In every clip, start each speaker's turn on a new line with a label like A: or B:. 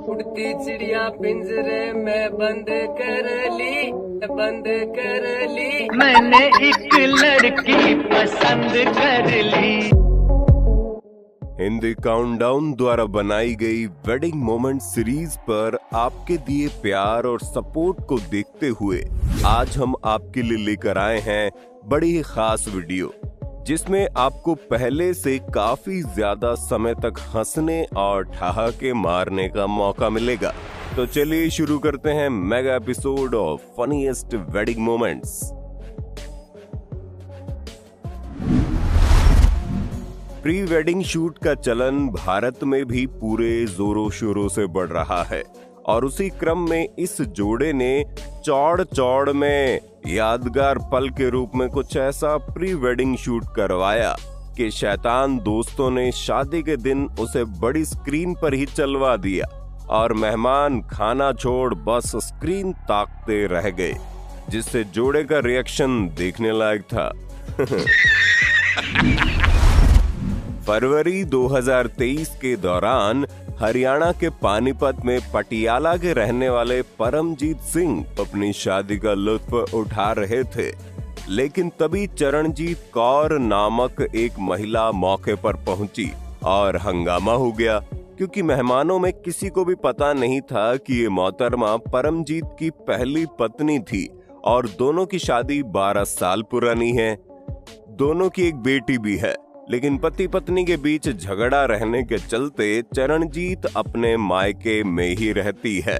A: उड़ती चिड़िया पिंजरे में बंद कर ली
B: मैंने एक लड़की पसंद कर ली।
C: हिंदी काउंटडाउन द्वारा बनाई गई वेडिंग मोमेंट सीरीज पर आपके दिए प्यार और सपोर्ट को देखते हुए आज हम आपके लिए लेकर आए हैं बड़ी ही खास वीडियो, जिसमें आपको पहले से काफी ज्यादा समय तक हंसने और ठहाके मारने का मौका मिलेगा। तो चलिए शुरू करते हैं mega episode of funniest wedding moments. Pre wedding shoot का चलन भारत में भी पूरे जोरों शोरों से बढ़ रहा है और उसी क्रम में इस जोड़े ने चौड़ में यादगार पल के रूप में कुछ ऐसा प्री वेडिंग शूट करवाया कि शैतान दोस्तों ने शादी के दिन उसे बड़ी स्क्रीन पर ही चलवा दिया और मेहमान खाना छोड़ बस स्क्रीन ताकते रह गए, जिससे जोड़े का रिएक्शन देखने लायक था। फरवरी 2023 के दौरान हरियाणा के पानीपत में पटियाला के रहने वाले परमजीत सिंह अपनी शादी का लुत्फ उठा रहे थे, लेकिन तभी चरणजीत कौर नामक एक महिला मौके पर पहुंची और हंगामा हो गया, क्योंकि मेहमानों में किसी को भी पता नहीं था कि ये मोहतरमा परमजीत की पहली पत्नी थी और दोनों की शादी 12 साल पुरानी है। दोनों की एक बेटी भी है, लेकिन पति पत्नी के बीच झगड़ा रहने के चलते चरणजीत अपने मायके में ही रहती है।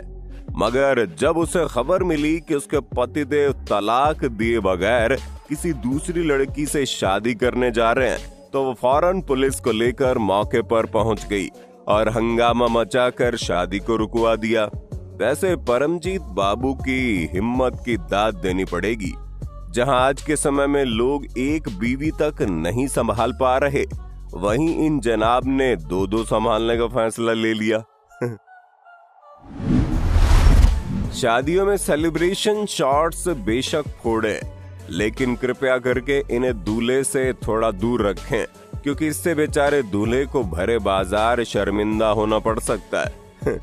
C: मगर जब उसे खबर मिली कि उसके पतिदेव तलाक दिए बगैर किसी दूसरी लड़की से शादी करने जा रहे हैं, तो वो फौरन पुलिस को लेकर मौके पर पहुंच गई और हंगामा मचाकर शादी को रुकवा दिया। वैसे परमजीत बाबू की हिम्मत की दाद देनी पड़ेगी। जहां आज के समय में लोग एक बीवी तक नहीं संभाल पा रहे, वहीं इन जनाब ने दो संभालने का फैसला ले लिया। शादियों में सेलिब्रेशन शॉट्स बेशक फोड़े, लेकिन कृपया करके इन्हें दूल्हे से थोड़ा दूर रखें, क्योंकि इससे बेचारे दूल्हे को भरे बाजार शर्मिंदा होना पड़ सकता है।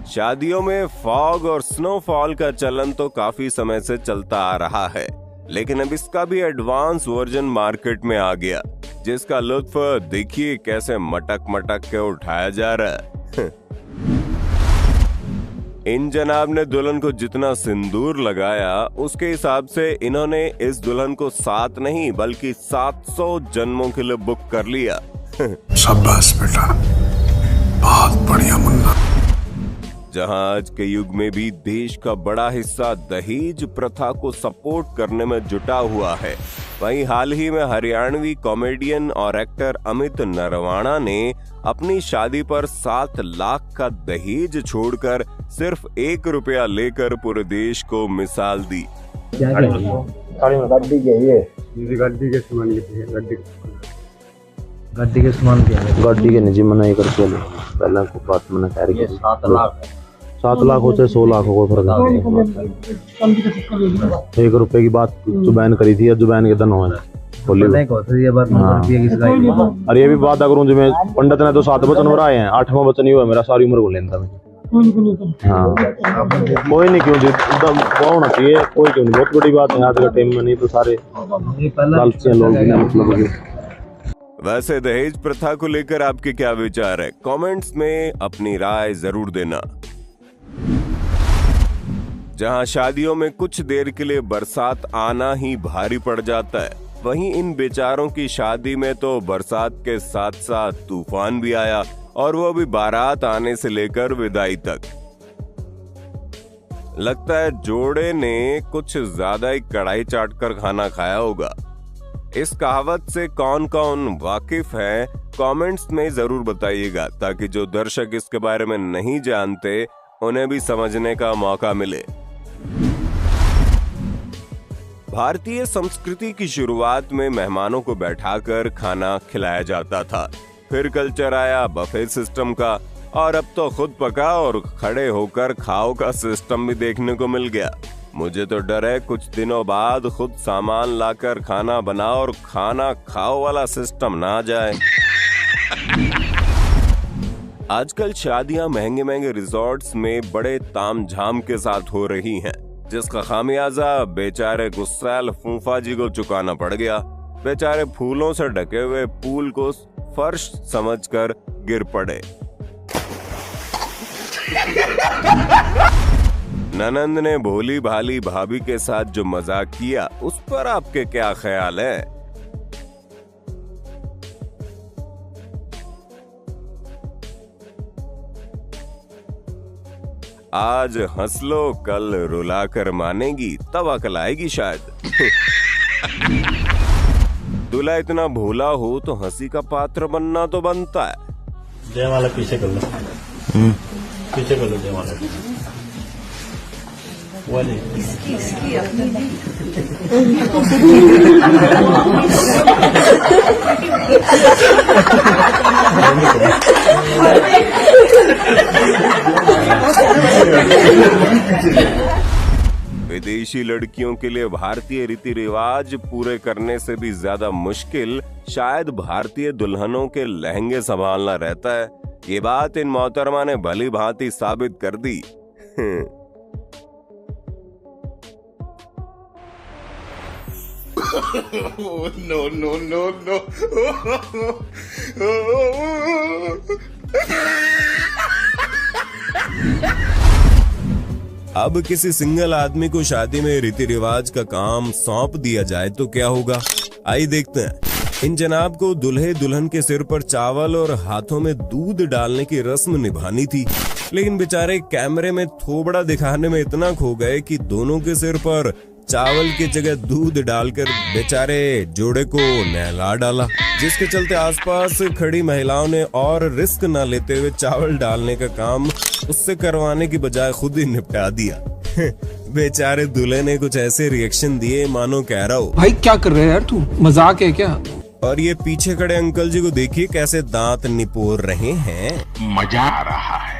C: शादियों में फॉग और स्नोफॉल का चलन तो काफी समय से चलता आ रहा है, लेकिन अब इसका भी एडवांस वर्जन मार्केट में आ गया, जिसका लुत्फ देखिए कैसे मटक के उठाया जा रहा है। इन जनाब ने दुल्हन को जितना सिंदूर लगाया, उसके हिसाब से इन्होंने इस दुल्हन को 7 नहीं बल्कि 700 जन्मों के लिए बुक कर लिया।
D: शाबाश बेटा, बहुत बढ़िया मुन्ना।
C: जहां आज के युग में भी देश का बड़ा हिस्सा दहेज प्रथा को सपोर्ट करने में जुटा हुआ है, वहीं हाल ही में हरियाणवी कॉमेडियन और एक्टर अमित नरवाणा ने अपनी शादी पर 7 लाख का दहेज छोड़कर सिर्फ 1 रुपया लेकर पूरे देश को मिसाल दी।
E: गड्डी के निजी मना करके पहला को बात मना कर 7 लाख हो चाहे 100 लाख हो, कोई फर्क नहीं। 1 रुपए की बात जुबैन करी थी, जुबैन के दन हो अरे ये भी बात करूँ जो मैं पंडित ने तो 7 वचन बनाए हैं, 8वां वचन ही हुआ मेरा सारी उम्र को लेता मैं। हाँ कोई नहीं, क्यों होना चाहिए, कोई क्यों नहीं, बहुत बड़ी बात है आज के टाइम में, नहीं तो सारे लोग।
C: वैसे दहेज प्रथा को लेकर आपके क्या विचार है? कमेंट्स में अपनी राय जरूर देना। जहां शादियों में कुछ देर के लिए बरसात आना ही भारी पड़ जाता है, वहीं इन बेचारों की शादी में तो बरसात के साथ साथ तूफान भी आया, और वो भी बारात आने से लेकर विदाई तक। लगता है जोड़े ने कुछ ज्यादा ही कढ़ाई चाटकर खाना खाया होगा। इस कहावत से कौन कौन वाकिफ है, कमेंट्स में जरूर बताइएगा, ताकि जो दर्शक इसके बारे में नहीं जानते उन्हें भी समझने का मौका मिले। भारतीय संस्कृति की शुरुआत में मेहमानों को बैठाकर खाना खिलाया जाता था, फिर कल्चर आया बफे सिस्टम का, और अब तो खुद पका और खड़े होकर खाओ का सिस्टम भी देखने को मिल गया। मुझे तो डर है कुछ दिनों बाद खुद सामान लाकर खाना बनाओ और खाना खाओ वाला सिस्टम ना आ जाए। आजकल शादियां महंगे महंगे रिजॉर्ट्स में बड़े तामझाम के साथ हो रही हैं, जिसका खामियाजा बेचारे गुस्सैल फूफा जी को चुकाना पड़ गया। बेचारे फूलों से ढके हुए पूल को फर्श समझकर गिर पड़े। ननंद ने भोली भाली भाभी के साथ जो मजाक किया उस पर आपके क्या ख्याल है? आज हंस लो, कल रुला कर मानेगी, तब अकल आएगी शायद। दूल्हा इतना भोला हो तो हंसी का पात्र बनना तो बनता है।
E: जयमाला पीछे कर लो, पीछे कर लो जयमाला वाले।
C: विदेशी लड़कियों के लिए भारतीय रीति रिवाज पूरे करने से भी ज्यादा मुश्किल शायद भारतीय दुल्हनों के लहंगे संभालना रहता है। ये बात इन मोहतरमा ने भली भांति साबित कर दी।
F: No, no, no, no.
C: अब किसी सिंगल आदमी को शादी में रीति रिवाज का काम सौंप दिया जाए तो क्या होगा? आइए देखते हैं। इन जनाब को दूल्हे दुल्हन के सिर पर चावल और हाथों में दूध डालने की रस्म निभानी थी, लेकिन बेचारे कैमरे में थोबड़ा दिखाने में इतना खो गए कि दोनों के सिर पर चावल की जगह दूध डालकर बेचारे जोड़े को नहला डाला, जिसके चलते आसपास खड़ी महिलाओं ने और रिस्क न लेते हुए चावल डालने का काम उससे करवाने की बजाय खुद ही निपटा दिया। बेचारे दूल्हे ने कुछ ऐसे रिएक्शन दिए मानो कह रहा हो,
G: भाई क्या कर रहे हैं यार, तू मजाक है क्या?
C: और ये पीछे खड़े अंकल जी को देखिए कैसे दांत निपोर रहे हैं।
D: मजा आ रहा है।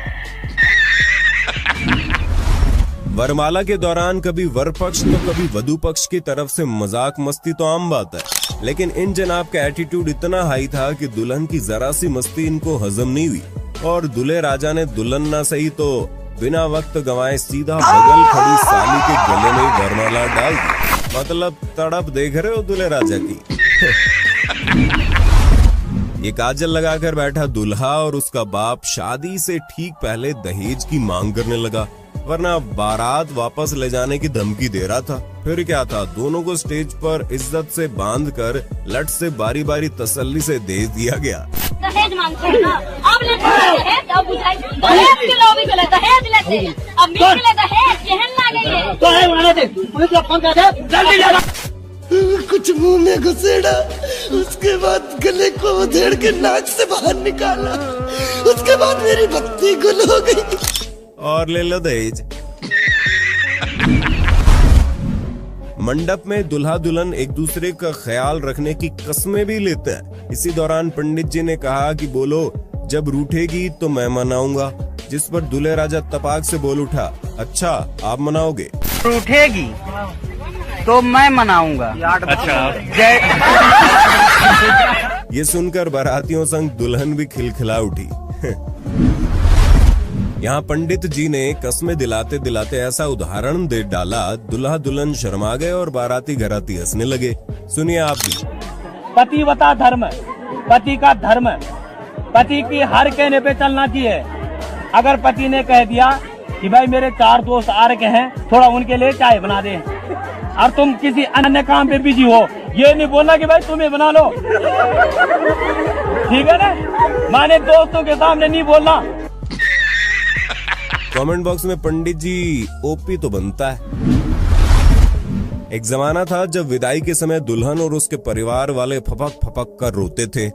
C: वरमाला के दौरान कभी वर पक्ष तो कभी वधु पक्ष की तरफ से मजाक मस्ती तो आम बात है, लेकिन इन जनाब का एटीट्यूड इतना हाई था कि दुल्हन की जरा सी मस्ती इनको हजम नहीं हुई और दूल्हे राजा ने दुल्हन ना सही तो बिना वक्त गंवाए सीधा बगल खड़ी साली के गले में वरमाला डाल दी। मतलब तड़प देख रहे हो दूल्हे राजा की। ये काजल लगाकर बैठा दूल्हा और उसका बाप शादी से ठीक पहले दहेज की मांग करने लगा, वरना बारात वापस ले जाने की धमकी दे रहा था। फिर क्या था, दोनों को स्टेज पर इज्जत से बांधकर लट से बारी बारी तसल्ली से दे दिया गया।
H: दहेज मांगते हैं ना, अब लेते हैं दहेज, अब दहेज के लोग भी दहेज लेते हैं, अब मिल के दहेज केहन लागे ये तो है माने दे पुलिस को फोन कर दे जल्दी जा।
F: कुछ मुंह में घुसेड़ा, उसके बाद गले को उधेड़ के नाक से बाहर निकाला, उसके बाद मेरी बत्ती गुल हो गई
C: और ले लो दहेज। मंडप में दुल्हा दुल्हन एक दूसरे का ख्याल रखने की कस्में भी लेते हैं। इसी दौरान पंडित जी ने कहा कि बोलो जब रूठेगी तो मैं मनाऊंगा, जिस पर दूल्हे राजा तपाक से बोल उठा, अच्छा आप मनाओगे?
B: रूठेगी तो मैं मनाऊंगा। अच्छा जय।
C: ये सुनकर बारातियों संग दुल्हन भी खिलखिला उठी। यहाँ पंडित जी ने कस्में दिलाते दिलाते ऐसा उदाहरण दे डाला, दुल्हा दुल्हन शर्मा गए और बाराती घराती हंसने लगे। सुनिए आप भी।
I: पतिव्रता धर्म, पति का धर्म, पति की हर कहने पे चलना चाहिए। अगर पति ने कह दिया कि भाई मेरे 4 दोस्त आ रखे हैं, थोड़ा उनके लिए चाय बना दे, और तुम किसी अन्य काम पे बिजी हो, ये नहीं बोलना कि भाई तुम्हें बना लो, ठीक है ना? माने दोस्तों के सामने नहीं बोलना।
C: कमेंट बॉक्स में पंडित जी ओपी तो बनता है। एक जमाना था जब विदाई के समय दुल्हन और उसके परिवार वाले फपक फपक कर रोते थे,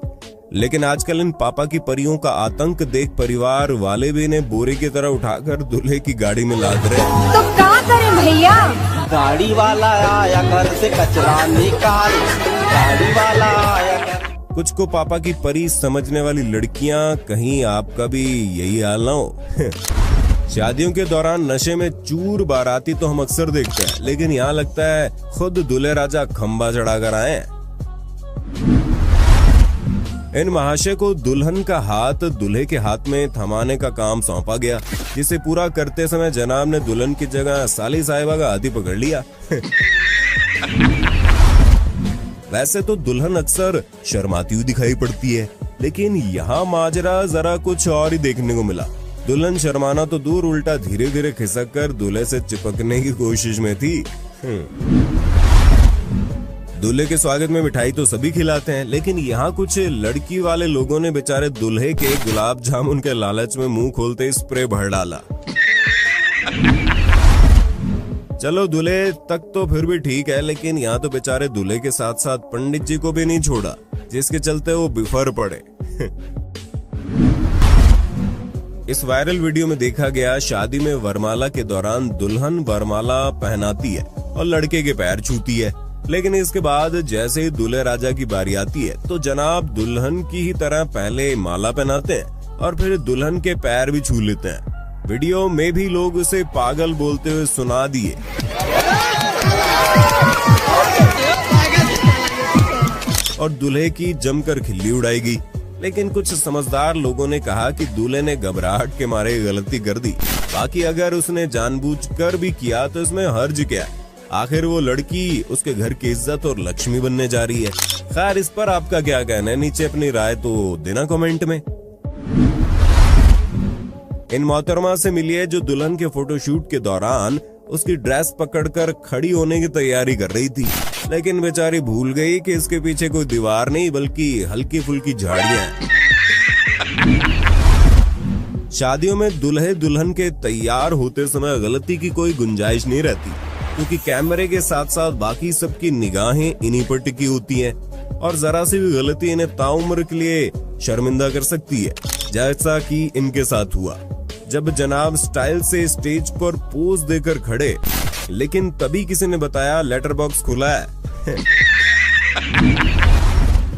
C: लेकिन आजकल इन पापा की परियों का आतंक देख परिवार वाले भी इन्हें बोरे की तरह उठाकर दूल्हे की गाड़ी में लाद रहे हैं।
H: तो क्या करें भैया?
F: गाड़ी वाला आया घर से कचरा निकाल, गाड़ी वाला आया घर।
C: कुछ को पापा की परी समझने वाली लड़कियां, कहीं आपका भी यही हाल ना हो। शादियों के दौरान नशे में चूर बाराती तो हम अक्सर देखते हैं, लेकिन यहाँ लगता है खुद दूल्हे राजा खंबा चढ़ाकर आए हैं। इन महाशय को दुल्हन का हाथ दूल्हे के हाथ में थमाने का काम सौंपा गया, जिसे पूरा करते समय जनाब ने दुल्हन की जगह साली साहिबा का हाथ ही पकड़ लिया। वैसे तो दुल्हन अक्सर शर्माती हुई दिखाई पड़ती है, लेकिन यहाँ माजरा जरा कुछ और ही देखने को मिला। दुल्हन शर्माना तो दूर, उल्टा धीरे धीरे खिसक कर दूल्हे से चिपकने की कोशिश में थी। दूल्हे के स्वागत में मिठाई तो सभी खिलाते हैं, लेकिन यहाँ कुछ लड़की वाले लोगों ने बेचारे दूल्हे के गुलाब जामुन के लालच में मुंह खोलते स्प्रे भर डाला। चलो दूल्हे तक तो फिर भी ठीक है, लेकिन यहाँ तो बेचारे दूल्हे के साथ साथ पंडित जी को भी नहीं छोड़ा, जिसके चलते वो बिफर पड़े। इस वायरल वीडियो में देखा गया शादी में वरमाला के दौरान दुल्हन वरमाला पहनाती है और लड़के के पैर छूती है, लेकिन इसके बाद जैसे ही दूल्हे राजा की बारी आती है तो जनाब दुल्हन की ही तरह पहले माला पहनाते हैं और फिर दुल्हन के पैर भी छू लेते हैं। वीडियो में भी लोग उसे पागल बोलते हुए सुना दिए। और दूल्हे की जमकर खिल्ली उड़ाई गई, लेकिन कुछ समझदार लोगों ने कहा कि दूल्हे ने घबराहट के मारे गलती कर दी। बाकी अगर उसने जानबूझकर भी किया तो इसमें हर्ज क्या है, आखिर वो लड़की उसके घर की इज्जत और लक्ष्मी बनने जा रही है। खैर, इस पर आपका क्या कहना है, नीचे अपनी राय तो देना कमेंट में। इन मोहतरमा से मिलिए जो दुल्हन के फोटोशूट के दौरान उसकी ड्रेस पकड़कर खड़ी होने की तैयारी कर रही थी, लेकिन बेचारी भूल गई कि इसके पीछे कोई दीवार नहीं बल्कि हल्की फुल्की झाड़ियां हैं। शादियों में दूल्हे दुल्हन के तैयार होते समय गलती की कोई गुंजाइश नहीं रहती, क्योंकि कैमरे के साथ साथ बाकी सबकी निगाहें इन्हीं पर टिकी होती हैं और जरा सी भी गलती इन्हें ताउम्र के लिए शर्मिंदा कर सकती है, जैसा कि इनके साथ हुआ जब जनाब स्टाइल से स्टेज पर पोज देकर खड़े, लेकिन तभी किसी ने बताया लेटर बॉक्स खुला है।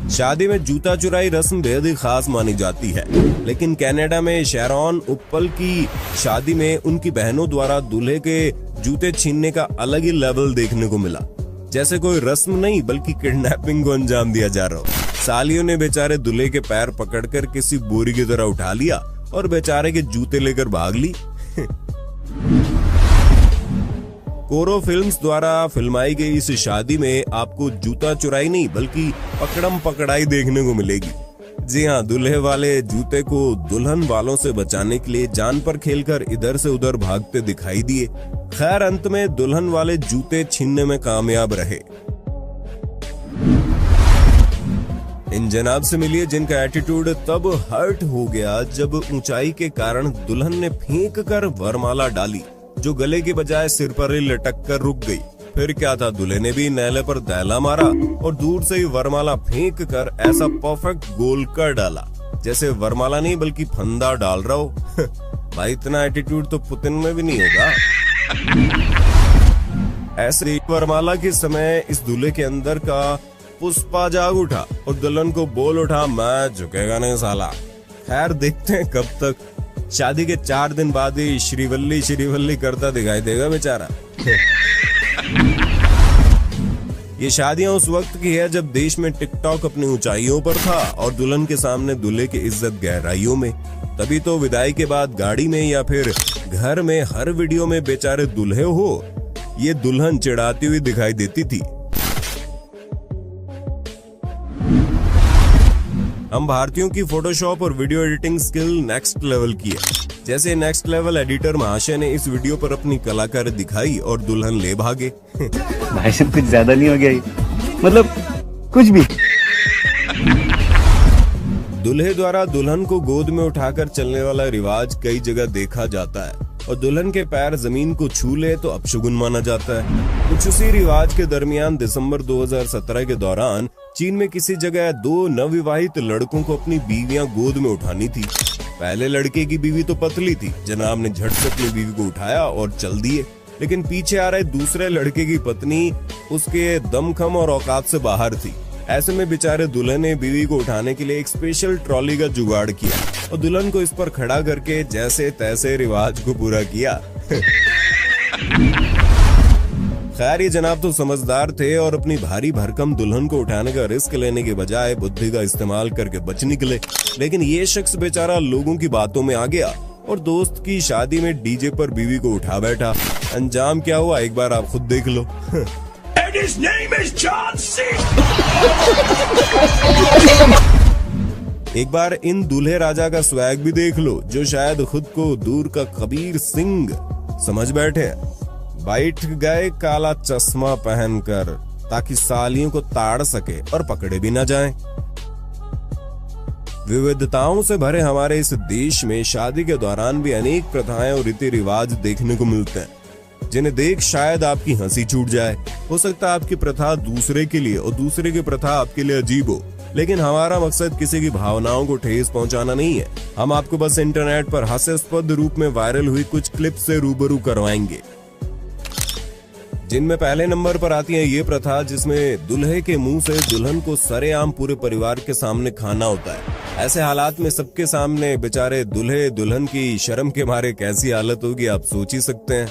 C: शादी में जूता चुराई रस्म बेहद ही खास मानी जाती है, लेकिन कनाडा में शेरॉन उप्पल की शादी में उनकी बहनों द्वारा दूल्हे के जूते छीनने का अलग ही लेवल देखने को मिला, जैसे कोई रस्म नहीं बल्कि किडनैपिंग को अंजाम दिया जा रहा हो। सालियों ने बेचारे दूल्हे के पैर पकड़कर किसी बोरी की तरह उठा लिया और बेचारे के जूते लेकर भाग ली। कोरो फिल्म्स द्वारा फिल्माई गई इस शादी में आपको जूता चुराई नहीं बल्कि पकड़म पकड़ाई देखने को मिलेगी। जी हाँ, दूल्हे वाले जूते को दुल्हन वालों से बचाने के लिए जान पर खेलकर इधर से उधर भागते दिखाई दिए। खैर, अंत में दुल्हन वाले जूते छीनने में कामयाब रहे। इन जनाब से मिलिए जिनका एटीट्यूड तब हर्ट हो गया जब ऊंचाई के कारण दुल्हन ने फेंक कर वरमाला डाली, जो गले के बजाय सिर पर ही लटक कर रुक गई। फिर क्या था, दूल्हे ने भी नैले पर दैला मारा और दूर से ही वरमाला फेंक कर ऐसा परफेक्ट गोल कर डाला जैसे वरमाला नहीं बल्कि फंदा डाल रहा हो। भाई, इतना एटीट्यूड तो पुतिन में भी नहीं होगा। ऐसे वरमाला के समय इस दूल्हे के अंदर का पुष्पा जाग उठा और दुल्हन को बोल उठा, मैं झुकेगा नहीं साला। खैर, देखते हैं कब तक। शादी के 4 दिन बाद ही श्रीवल्ली करता दिखाई देगा बेचारा। ये शादियां उस वक्त की है जब देश में टिकटॉक अपनी ऊंचाइयों पर था और दुल्हन के सामने दूल्हे की इज्जत गहराइयों में। तभी तो विदाई के बाद गाड़ी में या फिर घर में हर वीडियो में बेचारे दूल्हे हो ये दुल्हन चिढ़ाती हुई दिखाई देती थी। हम भारतीयों की फोटोशॉप और video editing skill next level की है। जैसे नेक्स्ट लेवल एडिटर महाशय ने इस वीडियो पर अपनी कलाकारी दिखाई और दुल्हन ले भागे।
J: भाई साहब, कुछ ज्यादा नहीं हो गया ये? मतलब कुछ भी।
C: दूल्हे द्वारा दुल्हन को गोद में उठाकर चलने वाला रिवाज कई जगह देखा जाता है और दुल्हन के पैर जमीन को छू ले तो अपशगुन माना जाता है। कुछ उसी रिवाज के दरमियान दिसंबर 2017 के दौरान चीन में किसी जगह 2 नवविवाहित लड़कों को अपनी बीवियां गोद में उठानी थी। पहले लड़के की बीवी तो पतली थी, जनाब ने झट से अपनी बीवी को उठाया और चल दिए, लेकिन पीछे आ रहे दूसरे लड़के की पत्नी उसके दमखम और औकात से बाहर थी। ऐसे में बेचारे दूल्हे ने बीवी को उठाने के लिए एक स्पेशल ट्रॉली का जुगाड़ किया और दुल्हन को इस पर खड़ा करके जैसे तैसे रिवाज को पूरा किया। खैर ये जनाब तो समझदार थे और अपनी भारी भरकम दुल्हन को उठाने का रिस्क लेने के बजाय बुद्धि का इस्तेमाल करके बच निकले। लेकिन ये शख्स बेचारा लोगों की बातों में आ गया और दोस्त की शादी में डीजे पर बीवी को उठा बैठा। अंजाम क्या हुआ एक बार आप खुद देख लो।
F: His name is John C.
C: एक बार इन दूल्हे राजा का स्वैग भी देख लो, जो शायद खुद को दूर का कबीर सिंह समझ बैठे। बैठ गए काला चश्मा पहनकर ताकि सालियों को ताड़ सके और पकड़े भी न जाएं। विविधताओं से भरे हमारे इस देश में शादी के दौरान भी अनेक प्रथाएं और रीति रिवाज देखने को मिलते हैं, जिन्हें देख शायद आपकी हंसी छूट जाए। हो सकता है आपकी प्रथा दूसरे के लिए और दूसरे की प्रथा आपके लिए अजीब हो, लेकिन हमारा मकसद किसी की भावनाओं को ठेस पहुंचाना नहीं है। हम आपको बस इंटरनेट पर हास्यास्पद रूप में वायरल हुई कुछ क्लिप से रूबरू करवाएंगे, जिनमें पहले नंबर पर आती है ये प्रथा जिसमें दूल्हे के मुंह से दुल्हन को सरेआम पूरे परिवार के सामने खाना होता है। ऐसे हालात में सबके सामने बेचारे दूल्हे दुल्हन की शर्म के मारे कैसी हालत होगी आप सोच ही सकते हैं।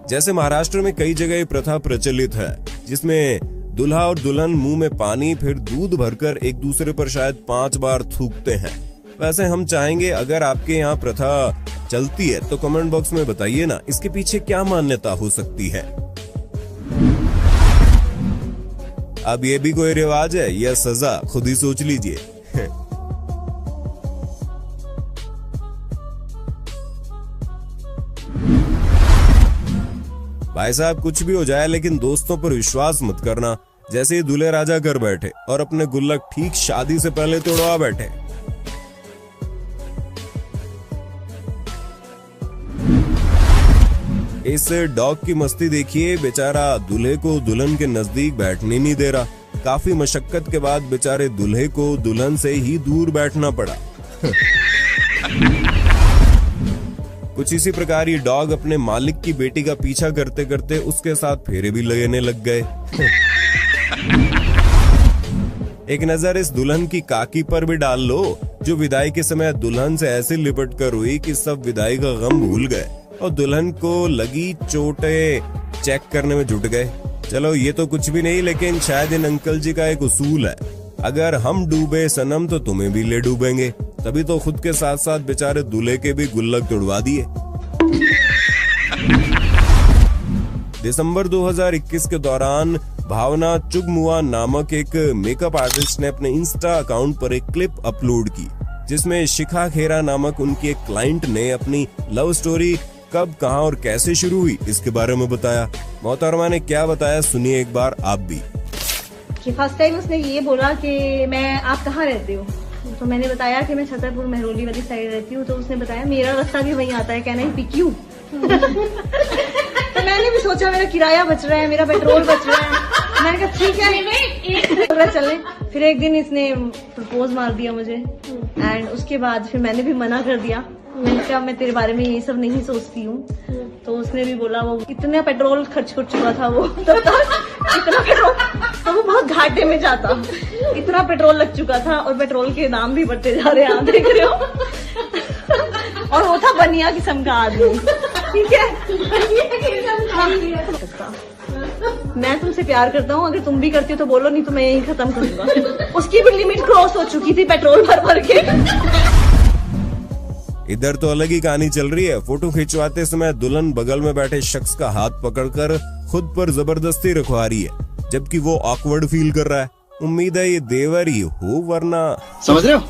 C: जैसे महाराष्ट्र में कई जगह ये प्रथा प्रचलित है, जिसमें दूल्हा और दुल्हन मुंह में पानी फिर दूध भरकर एक दूसरे पर शायद 5 बार थूकते हैं। वैसे हम चाहेंगे अगर आपके यहाँ प्रथा चलती है तो कमेंट बॉक्स में बताइए ना, इसके पीछे क्या मान्यता हो सकती है। अब ये भी कोई रिवाज है या सजा, खुद ही सोच लीजिए। भाई साहब कुछ भी हो जाए लेकिन दोस्तों पर विश्वास मत करना। जैसे ही दूल्हे राजा घर बैठे और अपने गुल्लक ठीक शादी से पहले तोड़वा बैठे। इस डॉग की मस्ती देखिए, बेचारा दूल्हे को दुल्हन के नजदीक बैठने नहीं दे रहा। काफी मशक्कत के बाद बेचारे दूल्हे को दुल्हन से ही दूर बैठना पड़ा। कुछ इसी प्रकार ये डॉग अपने मालिक की बेटी का पीछा करते करते उसके साथ फेरे भी लगने लग गए। एक नजर इस दुल्हन की काकी पर भी डाल लो, जो विदाई के समय दुल्हन से ऐसे लिपट कर हुई कि सब विदाई का गम भूल गए और दुल्हन को लगी चोटें चेक करने में जुट गए। चलो ये तो कुछ भी नहीं, लेकिन शायद इन अंकल जी का एक उसूल है, अगर हम डूबे सनम तो तुम्हें भी ले डूबेंगे। तभी तो खुद के साथ साथ बेचारे दूल्हे के भी गुल्लक तोड़वा दिए। दिसंबर 2021 के दौरान भावना चुगमुआ नामक एक मेकअप आर्टिस्ट ने अपने इंस्टा अकाउंट पर एक क्लिप अपलोड की, जिसमें शिखा खेरा नामक उनकी एक क्लाइंट ने अपनी लव स्टोरी कब, कहां और कैसे शुरू हुई इसके बारे में बताया। मोहतरमा ने क्या बताया सुनिए एक बार आप भी।
K: कि फर्स्ट टाइम उसने ये बोला कि मैं आप कहाँ रहते हो, तो मैंने बताया कि मैं छतरपुर मेहरौली वाली साइड रहती हूँ। तो उसने बताया मेरा रास्ता भी वहीं आता है, कहना ही पिक्यू। तो मैंने भी सोचा मेरा किराया बच रहा है, मेरा पेट्रोल बच रहा है। मैंने कहा ठीक है चले। फिर एक दिन इसने प्रपोज मार दिया मुझे एंड उसके बाद फिर मैंने भी मना कर दिया। मैंने कहा मैं तेरे बारे में ये सब नहीं सोचती हूँ। तो उसने भी बोला वो इतना पेट्रोल खर्च कर चुका था वो तब तक, इतना पेट्रोल तो वो बहुत घाटे में जाता, इतना पेट्रोल लग चुका था और पेट्रोल के दाम भी बढ़ते जा रहे हैं, देख रहे हो। और वो था बनिया किस्म का आदमी, ठीक है। मैं तुमसे प्यार करता हूँ, अगर तुम भी करती हो तो बोलो, नहीं तो मैं यही खत्म करूंगा। उसकी भी लिमिट क्रॉस हो चुकी थी पेट्रोल भर भर के।
C: इधर तो अलग ही कहानी चल रही है। फोटो खिंचवाते समय दुल्हन बगल में बैठे शख्स का हाथ पकड़कर खुद पर जबरदस्ती रखवा रही है, जबकि वो ऑकवर्ड फील कर रहा है। उम्मीद है ये देवर ही हो, वरना
J: समझ रहे हो?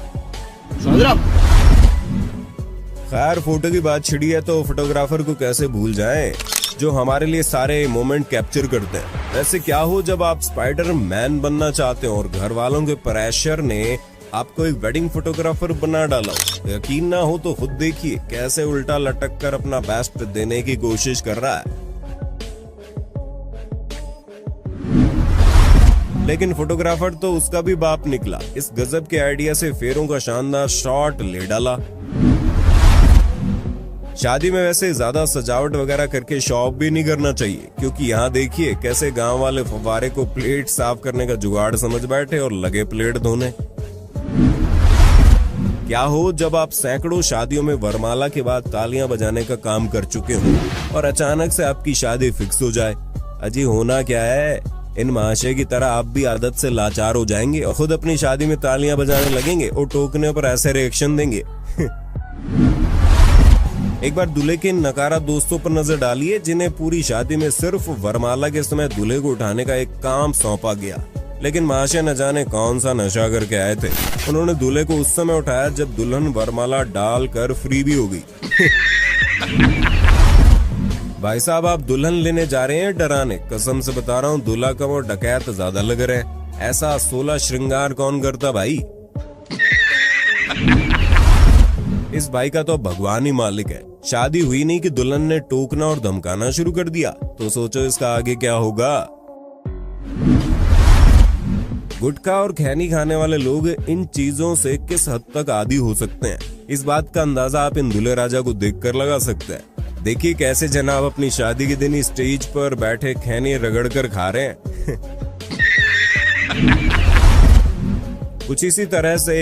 C: खैर फोटो की बात छिड़ी है तो फोटोग्राफर को कैसे भूल जाएं, जो हमारे लिए सारे मोमेंट कैप्चर करते हैं। वैसे क्या हो जब आप स्पाइडर मैन बनना चाहते हो और घर वालों के प्रेशर ने आपको एक वेडिंग फोटोग्राफर बना डाला हो। यकीन ना हो तो खुद देखिए कैसे उल्टा लटक कर अपना बेस्ट देने की कोशिश कर रहा है। लेकिन फोटोग्राफर तो उसका भी बाप निकला। इस गजब के आइडिया से फेरों का शानदार शॉट ले डाला। शादी में वैसे ज्यादा सजावट वगैरह करके शो ऑफ भी नहीं करना चाहिए, क्योंकि यहाँ देखिए कैसे गांव वाले फव्वारे को प्लेट साफ करने का जुगाड़ समझ बैठे और लगे प्लेट धोने। क्या हो जब आप सैकड़ों शादियों में वरमाला के बाद तालियां बजाने का काम कर चुके हो और अचानक से आपकी शादी फिक्स हो जाए। अजी होना क्या है, इन महाशय की तरह आप भी आदत से लाचार हो जाएंगे और खुद अपनी शादी में तालियां बजाने लगेंगे और टोकने पर ऐसे रिएक्शन देंगे। एक बार दूल्हे के नकारा दोस्तों पर नजर डालिए जिन्हें पूरी शादी में सिर्फ वरमाला के समय दूल्हे को उठाने का एक काम सौंपा गया, लेकिन महाशय न जाने कौन सा नशा करके आए थे। उन्होंने दूल्हे को उस समय उठाया जब दुल्हन वरमाला डालकर फ्री भी हो गई। भाई साहब आप दुल्हन लेने जा रहे हैं डराने, कसम से बता रहा हूँ दूल्हा कम और डकैत ज्यादा लग रहे हैं। ऐसा 16 श्रृंगार कौन करता भाई। इस भाई का तो भगवान ही मालिक है। शादी हुई नहीं कि दुल्हन ने टोकना और धमकाना शुरू कर दिया, तो सोचो इसका आगे क्या होगा। गुटखा और खैनी खाने वाले लोग इन चीजों से किस हद तक आदी हो सकते हैं, इस बात का अंदाजा आप इन दूल्हे राजा को देखकर लगा सकते हैं। देखिए कैसे जनाब अपनी शादी के दिन स्टेज पर बैठे खैनी रगड़ कर खा रहे हैं। कुछ इसी तरह से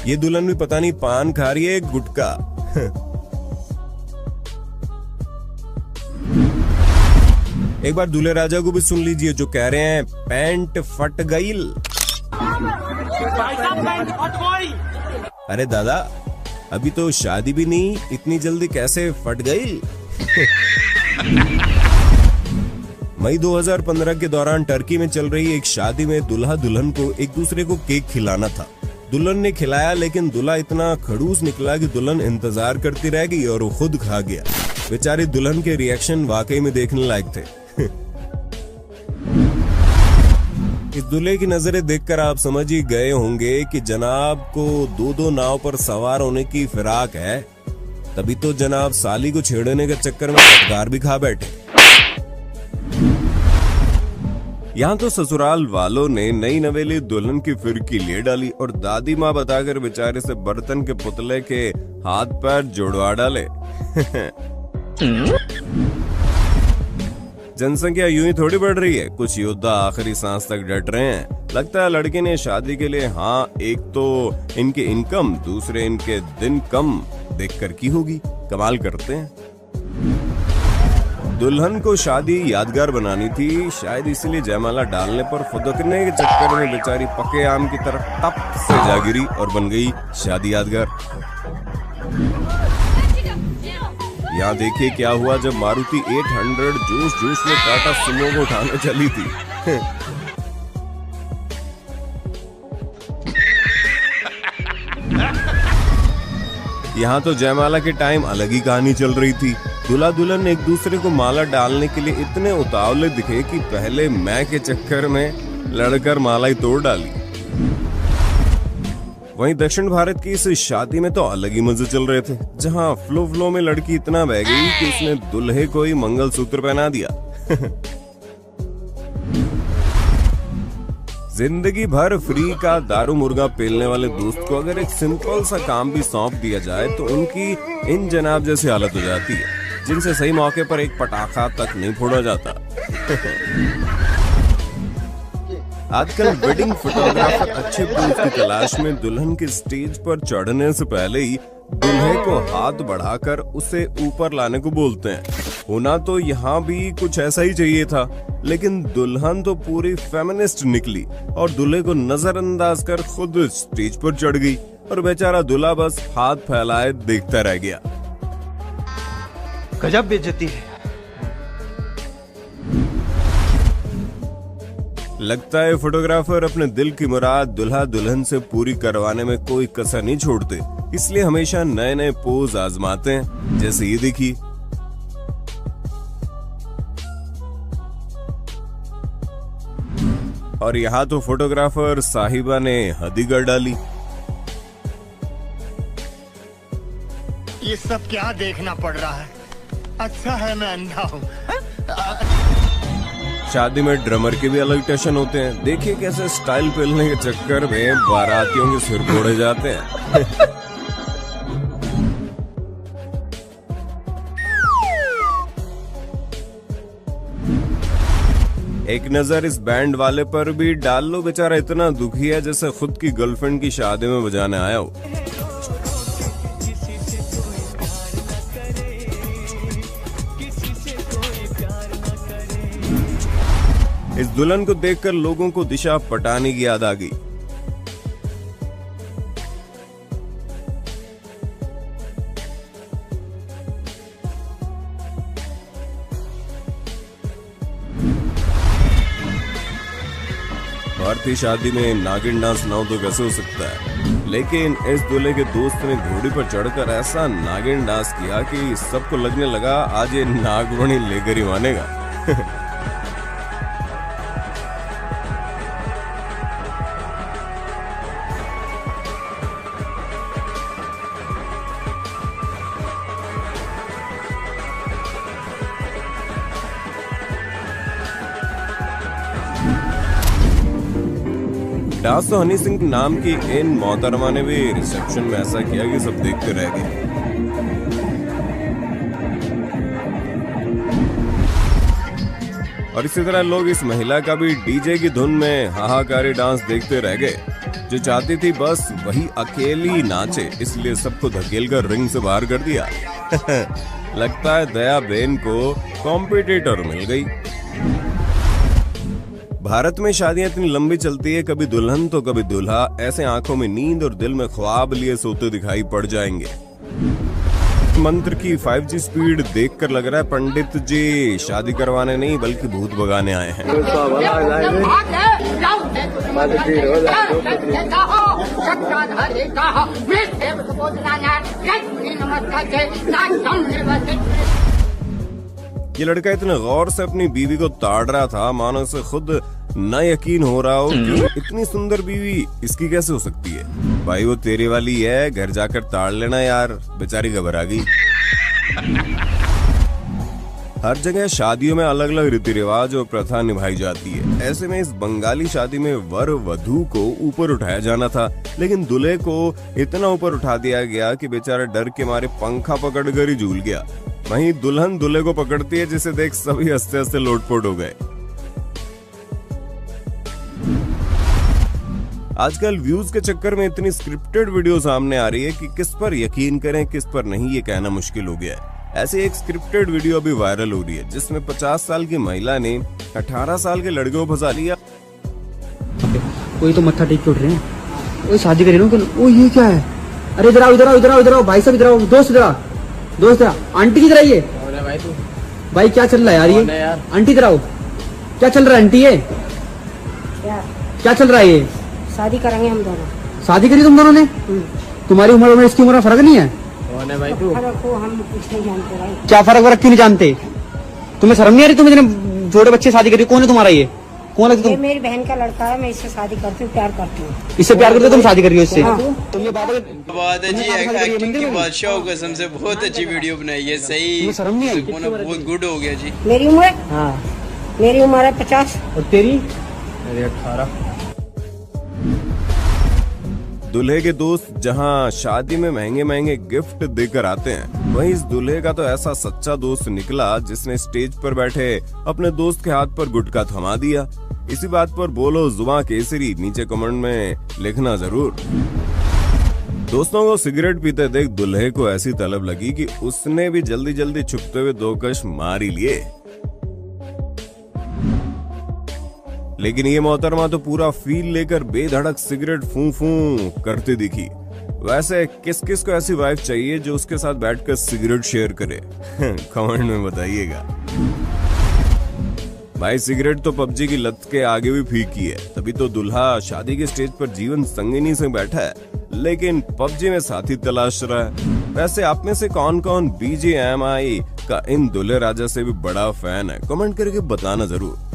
C: ये दुल्हन भी पता नहीं पान खा रही है गुटखा। एक बार दूल्हे राजा को भी सुन लीजिए जो कह रहे हैं पैंट फट गई। अरे दादा अभी तो शादी भी नहीं, इतनी जल्दी कैसे फट गई। मई 2015 के दौरान टर्की में चल रही एक शादी में दुल्हा दुल्हन को एक दूसरे को केक खिलाना था। दुल्हन ने खिलाया लेकिन दूल्हा इतना खड़ूस निकला कि दुल्हन इंतजार करती रह गई और वो खुद खा गया। बेचारी दुल्हन के रिएक्शन वाकई में देखने लायक थे। इस दूल्हे की नजरें देखकर आप समझ ही गए होंगे कि जनाब को दो नाव पर सवार होने की फिराक है, तभी तो जनाब साली को छेड़ने के चक्कर में पटकार भी खा बैठे। यहाँ तो ससुराल वालों ने नई नवेली दुल्हन की फिरकी ले डाली और दादी माँ बताकर बेचारे से बर्तन के पुतले के हाथ पैर जोड़वा डाले। जनसंख्या यूं ही थोड़ी बढ़ रही है, कुछ योद्धा आखिरी सांस तक डट रहे हैं। लगता है लड़के ने शादी के लिए हाँ एक तो इनके इनकम, दूसरे इनके दिन कम देखकर की होगी। कमाल करते हैं। दुल्हन को शादी यादगार बनानी थी, शायद इसलिए जयमाला डालने पर फुदकने के चक्कर में बेचारी पके आम की तरह टप से जा गिरी और बन गई शादी यादगार। यहाँ देखिए क्या हुआ जब मारुति 800 जोश जोश में टाटा सुमो को उठाने चली थी। यहाँ तो जयमाला के टाइम अलग ही कहानी चल रही थी। दूल्हा दुल्हन एक दूसरे को माला डालने के लिए इतने उतावले दिखे कि पहले मैं के चक्कर में लड़कर माला ही तोड़ डाली। वहीं दक्षिण भारत की इस शादी में तो अलग ही मजे चल रहे थे, जहां फ्लो में लड़की इतना बह गई कि उसने दुल्हे को ही मंगलसूत्र पहना दिया। जिंदगी भर फ्री का दारू मुर्गा पेलने वाले दोस्त को अगर एक सिंपल सा काम भी सौंप दिया जाए तो उनकी इन जनाब जैसी हालत हो जाती है, जिनसे सही मौके पर एक पटाखा तक नहीं फोड़ा जाता। आजकल वेडिंग फोटोग्राफर अच्छे पोज की तलाश में दुल्हन के स्टेज पर चढ़ने से पहले ही दूल्हे को हाथ बढ़ाकर उसे ऊपर लाने को बोलते हैं। होना तो यहाँ भी कुछ ऐसा ही चाहिए था, लेकिन दुल्हन तो पूरी फेमिनिस्ट निकली और दूल्हे को नजरअंदाज कर खुद स्टेज पर चढ़ गई और बेचारा दूल्हा बस हाथ फैलाए देखता रह गया।
J: गजब बेइज्जती है।
C: लगता है फोटोग्राफर अपने दिल की मुराद दुल्हा दुल्हन से पूरी करवाने में कोई कसर नहीं छोड़ते, इसलिए हमेशा नए नए पोज आजमाते हैं। जैसे ये देखिए, और यहाँ तो फोटोग्राफर साहिबा ने हद ही कर डाली।
F: ये सब क्या देखना पड़ रहा है? अच्छा है मैं अंधा हूँ।
C: शादी में ड्रमर के भी अलग टेंशन होते हैं। देखिए कैसे स्टाइल पेलने के चक्कर में बारातियों के सिर फोड़े जाते हैं। एक नजर इस बैंड वाले पर भी डाल लो, बेचारा इतना दुखी है जैसे खुद की गर्लफ्रेंड की शादी में बजाने आया हो। इस दुल्हन को देखकर लोगों को दिशा पटानी की याद आ गई। भारतीय शादी में नागिन डांस ना हो तो कैसे हो सकता है, लेकिन इस दूल्हे के दोस्त ने घोड़ी पर चढ़कर ऐसा नागिन डांस किया कि सबको लगने लगा आज ये नागवणी लेकर ही मानेगा। डांस तो हनी सिंह नाम की इन मोहतरमा ने भी रिसेप्शन में ऐसा किया कि सब देखते रह गए। और इसी तरह लोग इस महिला का भी डीजे की धुन में हाहाकारी डांस देखते रह गए। जो चाहती थी बस वही अकेली नाचे, इसलिए सबको धकेलकर रिंग से बाहर कर दिया। लगता है दया बेन को कॉम्पिटिटर मिल गई। भारत में शादियां इतनी लंबी चलती है, कभी दुल्हन तो कभी दूल्हा ऐसे आंखों में नींद और दिल में ख्वाब लिए सोते दिखाई पड़ जाएंगे। मंत्र की 5G स्पीड देखकर लग रहा है पंडित जी शादी करवाने नहीं बल्कि भूत भगाने आए हैं। ये लड़का इतने गौर से अपनी बीवी को ताड़ रहा था मानो उसे खुद न यकीन हो रहा हो कि इतनी सुंदर बीवी इसकी कैसे हो सकती है। भाई वो तेरे वाली है, घर जाकर ताड़ लेना यार, बेचारी घबरा गई। हर जगह शादियों में अलग अलग रीति रिवाज और प्रथा निभाई जाती है। ऐसे में इस बंगाली शादी में वर वधू को ऊपर उठाया जाना था, लेकिन दूल्हे को इतना ऊपर उठा दिया गया कि बेचारा डर के मारे पंखा पकड़कर ही झूल गया। वहीं दुल्हन दूल्हे को पकड़ती है, जिसे देख सभी हंसते हंसते लोटपोट हो गए। आजकल व्यूज के चक्कर में इतनी स्क्रिप्टेड वीडियो सामने आ रही है कि किस पर यकीन करें किस पर नहीं ये कहना मुश्किल हो गया है। ऐसे एक स्क्रिप्टेड वीडियो अभी वायरल हो रही है जिसमें 50 साल की महिला ने 18 साल के लड़के को फंसा लिया।
L: कोई तो मत्था टेक के उठ रहे हैं, वो शादी करी ना। ओ ये क्या है? अरे इधर आओ इधर आओ इधर आओ इधर आओ भाई साहब इधर आओ, दोस्त इधर आओ, दोस्त आंटी किधर आई है? भाई क्या चल रहा है यार ये? आंटी इधर आओ, क्या चल रहा है आंटी? ये क्या चल रहा है? ये
M: शादी करेंगे हम दोनों।
L: शादी करी तुम दोनों ने? तुम्हारी उम्र में इसकी उम्र में फर्क नहीं है?
M: भाई तू फर्क को हम कुछ नहीं जानते भाई।
L: क्या फर्क वरक क्यों नहीं जानते? तुम्हें शर्म नहीं आ रही? तुम इतने छोटे बच्चे शादी करी, कौन है तुम्हारा ये? कौन है?
M: ये मेरी बहन का लड़का है, मैं इससे शादी करती हूँ, प्यार करती हूँ।
L: इससे प्यार करते हो तुम, शादी कर रही हो इससे?
N: तुम ये बात है जी, एक्टिंग की बादशाह कसम से बहुत अच्छी वीडियो बनाई है। सही
L: शर्म नहीं आई?
N: बहुत गुड हो गया जी।
M: मेरी उम्र मेरी उम्र है 50
L: और तेरी?
N: मेरी 18।
C: दूल्हे के दोस्त जहां शादी में महंगे महंगे गिफ्ट देकर आते हैं, वहीं इस दूल्हे का तो ऐसा सच्चा दोस्त निकला जिसने स्टेज पर बैठे अपने दोस्त के हाथ पर गुटखा थमा दिया। इसी बात पर बोलो जुबां केसरी, नीचे कमेंट में लिखना जरूर। दोस्तों को सिगरेट पीते देख दूल्हे को ऐसी तलब लगी कि उसने भी जल्दी जल्दी छुपते हुए 2 कश मार ही लिए। लेकिन ये मोहतरमा तो पूरा फील लेकर बेधड़क सिगरेट फूं फूं करती दिखी। वैसे किस किस को ऐसी वाइफ चाहिए जो उसके साथ बैठकर सिगरेट शेयर करे? कमेंट में बताइएगा। भाई सिगरेट तो पबजी की लत के आगे भी फीकी है, तभी तो दूल्हा शादी के स्टेज पर जीवन संगिनी से बैठा है, लेकिन पबजी में साथी तलाश रहा है। वैसे आप में से कौन कौन BGMI का इन दूल्हे राजा से भी बड़ा फैन है? कमेंट करके बताना जरूर।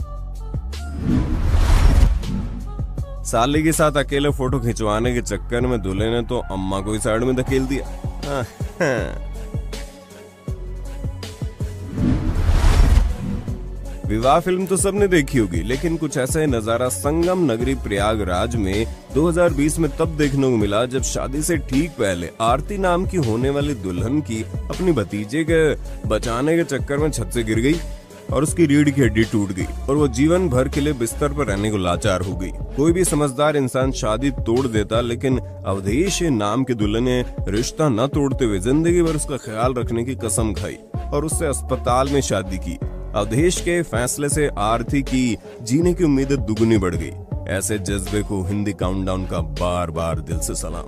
C: साली के साथ अकेले फोटो खिंचवाने के चक्कर में दूल्हे ने तो अम्मा को ही साइड में धकेल दिया। विवाह फिल्म तो सबने देखी होगी, लेकिन कुछ ऐसा ही नजारा संगम नगरी प्रयागराज में 2020 में तब देखने को मिला जब शादी से ठीक पहले आरती नाम की होने वाली दुल्हन की अपनी भतीजे के बचाने के चक्कर में छत से गिर गई और उसकी रीढ़ की हड्डी टूट गई और वो जीवन भर के लिए बिस्तर पर रहने को लाचार हो गई। कोई भी समझदार इंसान शादी तोड़ देता, लेकिन अवधेश नाम के दूल्हे ने रिश्ता न तोड़ते हुए जिंदगी भर उसका ख्याल रखने की कसम खाई और उससे अस्पताल में शादी की। अवधेश के फैसले से आरती की जीने की उम्मीदें दुगनी बढ़ गई। ऐसे जज्बे को हिंदी काउंटडाउन का बार बार दिल से सलाम।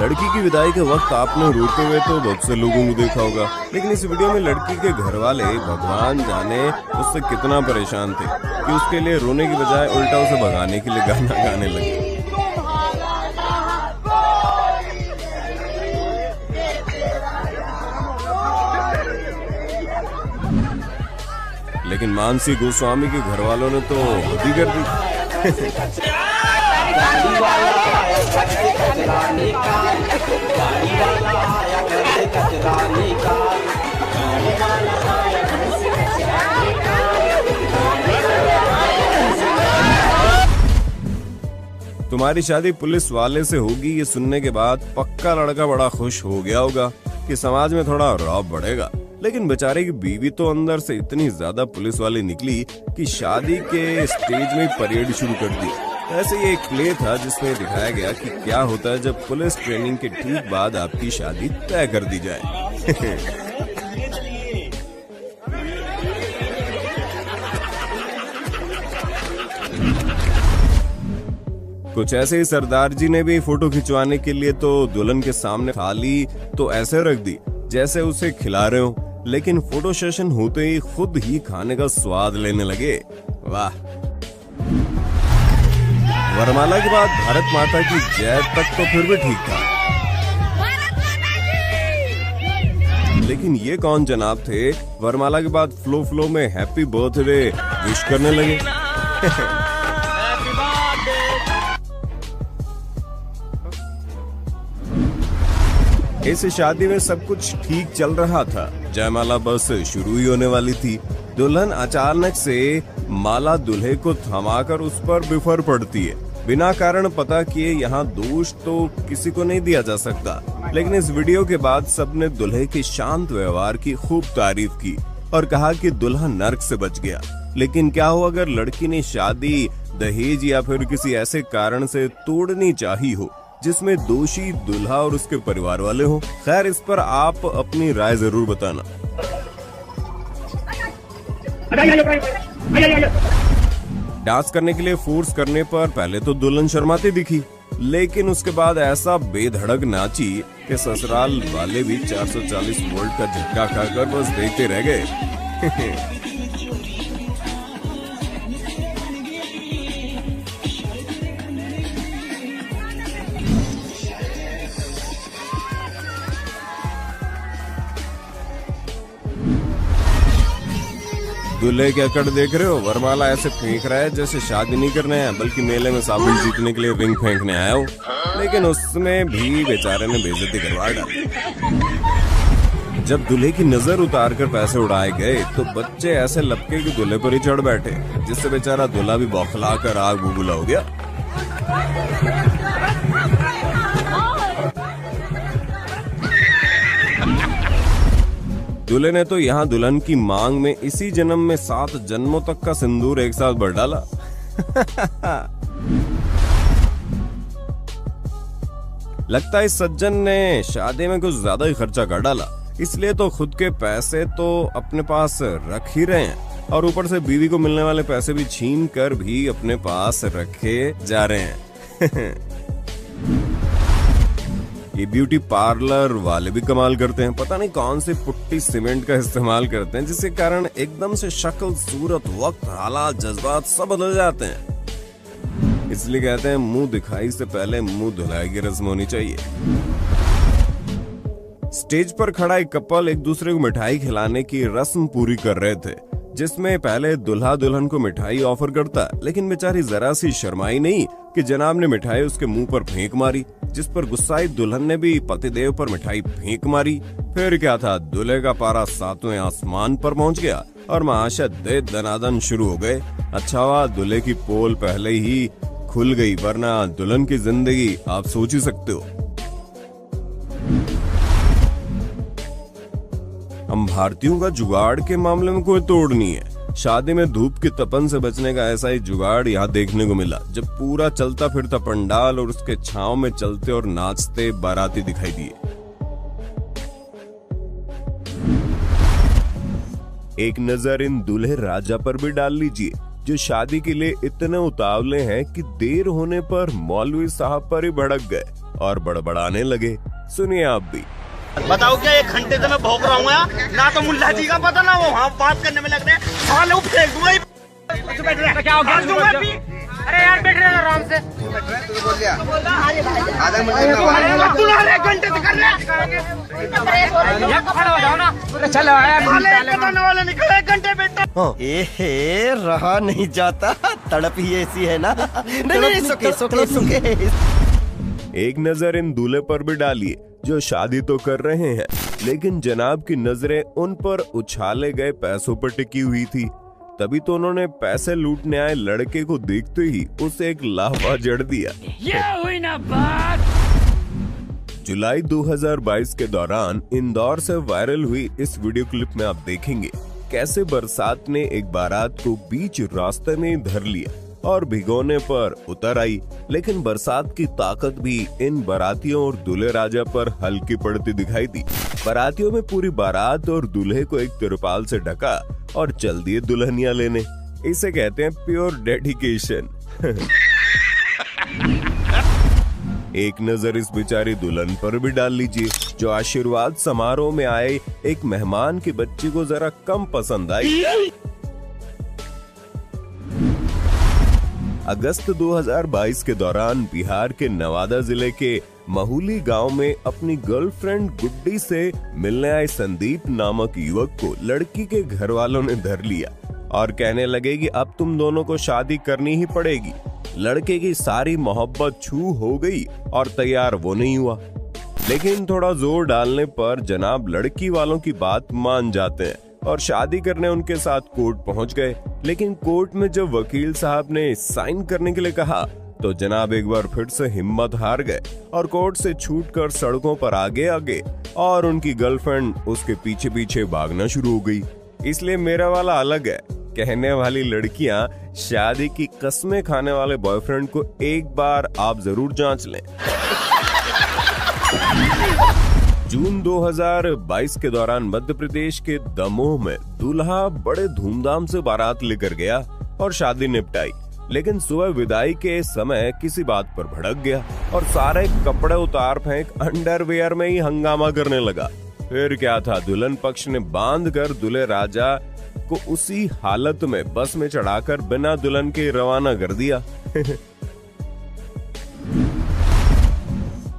C: लड़की की विदाई के वक्त आपने रोते हुए तो बहुत से लोगों को देखा होगा, लेकिन इस वीडियो में लड़की के घर वाले भगवान जाने उससे कितना परेशान थे कि उसके लिए रोने की बजाय उल्टा उसे भगाने के लिए गाना गाने लगे। लेकिन मानसी गोस्वामी के घर वालों ने तो हद ही कर दी। तुम्हारी शादी पुलिस वाले से होगी, ये सुनने के बाद पक्का लड़का बड़ा खुश हो गया होगा कि समाज में थोड़ा रौब बढ़ेगा। लेकिन बेचारे की बीवी तो अंदर से इतनी ज्यादा पुलिस वाली निकली कि शादी के स्टेज में परेड शुरू कर दी। ऐसे ये एक प्ले था जिसमें दिखाया गया कि क्या होता है जब पुलिस ट्रेनिंग के ठीक बाद आपकी शादी तय कर दी जाए। कुछ ऐसे ही सरदार जी ने भी फोटो खिंचवाने के लिए तो दुल्हन के सामने थाली तो ऐसे रख दी जैसे उसे खिला रहे हो, लेकिन फोटो सेशन होते ही खुद ही खाने का स्वाद लेने लगे। वाह। वरमाला के बाद भारत माता की जय तक तो फिर भी ठीक था, लेकिन ये कौन जनाब थे वरमाला के बाद फ्लो में हैप्पी बर्थडे विश करने लगे। इस शादी में सब कुछ ठीक चल रहा था। जयमाला बस शुरू ही होने वाली थी। दुल्हन अचानक से माला दूल्हे को थमाकर उस पर बिफर पड़ती है। बिना कारण पता किए यहाँ दोष तो किसी को नहीं दिया जा सकता, लेकिन इस वीडियो के बाद सबने दूल्हे के शांत व्यवहार की खूब तारीफ की और कहा कि दूल्हा नर्क से बच गया। लेकिन क्या हो अगर लड़की ने शादी दहेज या फिर किसी ऐसे कारण से तोड़नी चाही हो जिसमें दोषी दूल्हा और उसके परिवार वाले हो? खैर, इस पर आप अपनी राय जरूर बताना। डांस करने के लिए फोर्स करने पर पहले तो दुल्हन शर्माती दिखी, लेकिन उसके बाद ऐसा बेधड़क नाची कि ससुराल वाले भी 440 वोल्ट का झटका खाकर बस देखते रह गए। दूल्हे के अकड़ देख रहे हो? वरमाला ऐसे फेंक रहा है जैसे शादी नहीं करने आया बल्कि मेले में साबुन जीतने के लिए रिंग फेंकने आया हो, लेकिन उसमें भी बेचारे ने बेइज्जती करवा डाली। जब दूल्हे की नजर उतार कर पैसे उड़ाए गए तो बच्चे ऐसे लपके कि दूल्हे पर ही चढ़ बैठे, जिससे बेचारा दूल्हा भी बौखला कर आग बबूला हो गया। दूल्हे ने तो यहाँ दुल्हन की मांग में इसी जन्म में 7 जन्मों तक का सिंदूर एक साथ भर डाला। लगता है इस सज्जन ने शादी में कुछ ज्यादा ही खर्चा कर डाला, इसलिए तो खुद के पैसे तो अपने पास रख ही रहे हैं और ऊपर से बीवी को मिलने वाले पैसे भी छीन कर भी अपने पास रखे जा रहे हैं। ये ब्यूटी पार्लर वाले भी कमाल करते हैं। पता नहीं कौन सी पुट्टी सीमेंट का इस्तेमाल करते हैं जिसके कारण एकदम से शक्ल, सूरत, वक्त, हालात, जज्बात सब बदल जाते हैं। इसलिए कहते हैं मुंह दिखाई से पहले मुंह धुलाई की रस्म होनी चाहिए। स्टेज पर खड़ा एक कपल एक दूसरे को मिठाई खिलाने की रस्म पूरी कर रहे थे, जिसमें पहले दुल्हा दुल्हन को मिठाई ऑफर करता, लेकिन बेचारी जरा सी शर्माई नहीं कि जनाब ने मिठाई उसके मुंह पर फेंक मारी, जिस पर गुस्साई दुल्हन ने भी पतिदेव पर मिठाई फेंक मारी। फिर क्या था, दूल्हे का पारा 7वें आसमान पर पहुंच गया और महाशय दे दनादन शुरू हो गए। अच्छा हुआ दूल्हे की पोल पहले ही खुल गई, वरना दुल्हन की जिंदगी आप सोच ही सकते हो। हम भारतीयों का जुगाड़ के मामले में कोई तोड़ नहीं है। शादी में धूप की तपन से बचने का ऐसा ही जुगाड़ यहाँ देखने को मिला, जब पूरा चलता फिरता पंडाल और उसके छांव में चलते और नाचते बाराती दिखाई दिए। एक नजर इन दूल्हे राजा पर भी डाल लीजिए, जो शादी के लिए इतने उतावले हैं कि देर होने पर मौलवी साहब पर ही भड़क गए और बड़बड़ाने लगे। सुनिए आप भी।
O: बताओ क्या 1 घंटे से मैं भौंक रहा हूँ ना तो मुल्ला जी का पता ना वो वहाँ बात करने में लग रहे हैं। साले फेंक दूंगा क्या हो गया? अरे यार बैठ रहे आराम से। आधे घंटे से कर
F: रहे रहा नहीं जाता, तड़प ही ऐसी है ना। नहीं, सुके।
C: एक नजर इन दूल्हे पर भी डालिए, जो शादी तो कर रहे हैं लेकिन जनाब की नजरें उन पर उछाले गए पैसों पर टिकी हुई थी। तभी तो उन्होंने पैसे लूटने आए लड़के को देखते ही उसे एक लाफा जड़ दिया।
B: ये हुई ना बात।
C: जुलाई 2022 के दौरान इंदौर से वायरल हुई इस वीडियो क्लिप में आप देखेंगे कैसे बरसात ने एक बारात को बीच रास्ते में धर लिया और भिगोने पर उतर आई। लेकिन बरसात की ताकत भी इन बारातियों और दूल्हे राजा पर हल्की पड़ती दिखाई दी। बारातियों में पूरी बारात और दूल्हे को एक तिरपाल से ढका और चल दिए दुल्हनिया लेने। इसे कहते हैं प्योर डेडिकेशन। एक नजर इस बेचारी दुल्हन पर भी डाल लीजिए, जो आशीर्वाद समारोह में आए एक मेहमान की बच्ची को जरा कम पसंद आई। अगस्त 2022 के दौरान बिहार के नवादा जिले के महुली गांव में अपनी गर्लफ्रेंड गुड्डी से मिलने आए संदीप नामक युवक को लड़की के घर वालों ने धर लिया और कहने लगे कि अब तुम दोनों को शादी करनी ही पड़ेगी। लड़के की सारी मोहब्बत छू हो गई और तैयार वो नहीं हुआ, लेकिन थोड़ा जोर डालने पर जनाब लड़की वालों की बात मान जाते हैं और शादी करने उनके साथ कोर्ट पहुंच गए। लेकिन कोर्ट में जब वकील साहब ने साइन करने के लिए कहा तो जनाब एक बार फिर से हिम्मत हार गए और कोर्ट से छूटकर सड़कों पर आगे और उनकी गर्लफ्रेंड उसके पीछे पीछे भागना शुरू हो गई। इसलिए मेरा वाला अलग है। कहने वाली लड़कियां शादी की कस्में खाने वाले बॉयफ्रेंड को एक बार आप जरूर जांच लें। जून 2022 के दौरान मध्य प्रदेश के दमोह में दूल्हा बड़े धूमधाम से बारात लेकर गया और शादी निपटाई। लेकिन सुबह विदाई के समय किसी बात पर भड़क गया और सारे कपड़े उतार फेंक अंडरवियर में ही हंगामा करने लगा। फिर क्या था, दुल्हन पक्ष ने बांध कर दूल्हे राजा को उसी हालत में बस में चढ़ाकर बिना दुल्हन के रवाना कर दिया।